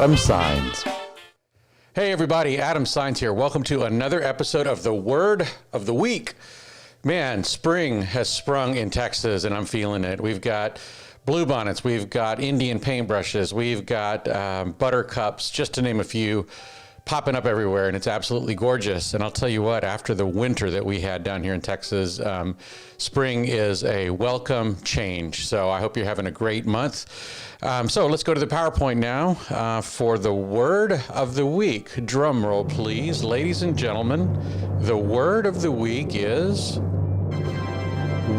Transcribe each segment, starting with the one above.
Adam Saenz. Hey everybody, Adam Saenz here. Welcome to another episode of the Word of the Week. Man, spring has sprung in Texas and I'm feeling it. We've got bluebonnets, we've got Indian paintbrushes, we've got buttercups, just to name a few, popping up everywhere, and it's absolutely gorgeous. And I'll tell you what, after the winter that we had down here in Texas, spring is a welcome change. So I hope you're having a great month. So let's go to the PowerPoint now for the word of the week. Drum roll, please. Ladies and gentlemen, the word of the week is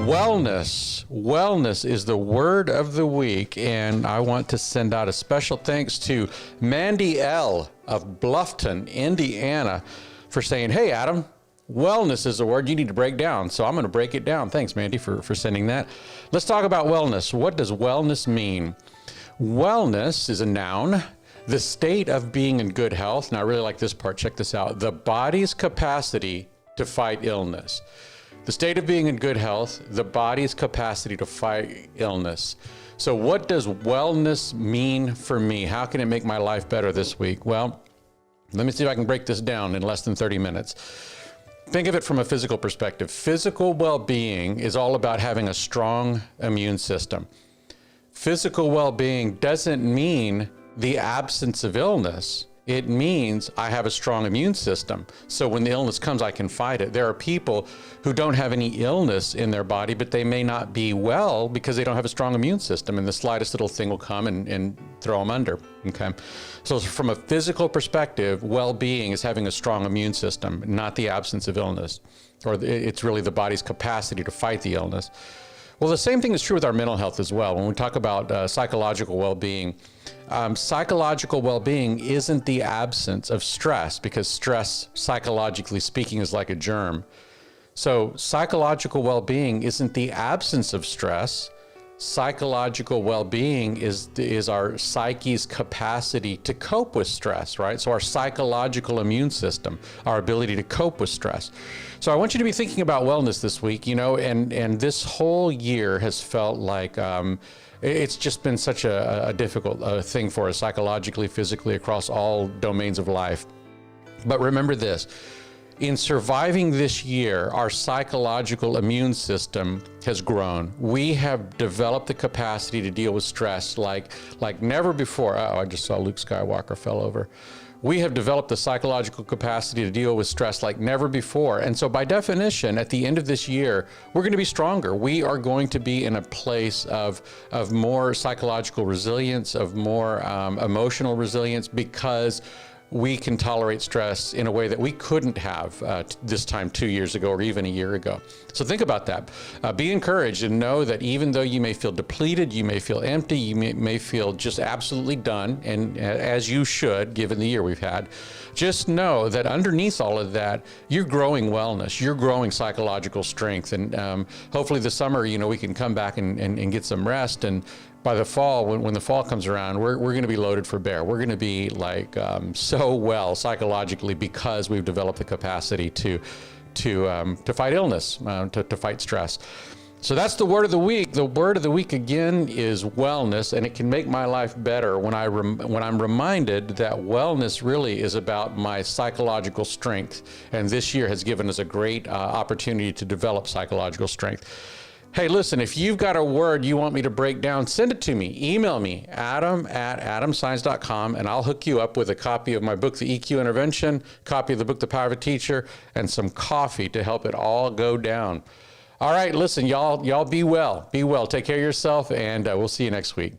wellness. Wellness is the word of the week, and I want to send out a special thanks to Mandy L. of Bluffton, Indiana, for saying, hey, Adam, wellness is a word you need to break down. So I'm going to break it down. Thanks, Mandy, for sending that. Let's talk about wellness. What does wellness mean? Wellness is a noun, the state of being in good health. Now, I really like this part. Check this out. The body's capacity to fight illness. The state of being in good health, the body's capacity to fight illness. So what does wellness mean for me? How can it make my life better this week? Well, let me see if I can break this down in less than 30 minutes. Think of it from a physical perspective. Physical well-being is all about having a strong immune system. Physical well-being doesn't mean the absence of illness. It means I have a strong immune system. So when the illness comes, I can fight it. There are people who don't have any illness in their body, but they may not be well because they don't have a strong immune system, and the slightest little thing will come and throw them under, okay? So from a physical perspective, well-being is having a strong immune system, not the absence of illness, or it's really the body's capacity to fight the illness. Well, the same thing is true with our mental health as well. When we talk about psychological well-being isn't the absence of stress, because stress, psychologically speaking, is like a germ. So psychological well-being isn't the absence of stress. Psychological well-being is our psyche's capacity to cope with stress, right? So our psychological immune system, our ability to cope with stress. So I want you to be thinking about wellness this week, you know, and this whole year has felt like it's just been such a difficult thing for us psychologically, physically, across all domains of life. But remember this. In surviving this year, our psychological immune system has grown. We have developed the capacity to deal with stress like never before. Oh, I just saw Luke Skywalker fell over. We have developed the psychological capacity to deal with stress like never before. And so by definition, at the end of this year, we're going to be stronger. We are going to be in a place of more psychological resilience, of more emotional resilience, because we can tolerate stress in a way that we couldn't have this time 2 years ago or even a year ago. So think about that. Be encouraged and know that even though you may feel depleted, you may feel empty, you may feel just absolutely done, and as you should, given the year we've had, just know that underneath all of that, you're growing wellness, you're growing psychological strength, and hopefully this summer, you know, we can come back and get some rest, and by the fall, when the fall comes around, we're going to be loaded for bear. We're going to be like so well psychologically because we've developed the capacity to fight illness, to fight stress. So that's the word of the week. The word of the week again is wellness, and it can make my life better when I'm reminded that wellness really is about my psychological strength. And this year has given us a great opportunity to develop psychological strength. Hey, listen, if you've got a word you want me to break down, send it to me. Email me, adam@adamsaenz.com, and I'll hook you up with a copy of my book, The EQ Intervention, copy of the book, The Power of a Teacher, and some coffee to help it all go down. All right, listen, y'all be well. Be well. Take care of yourself, and we'll see you next week.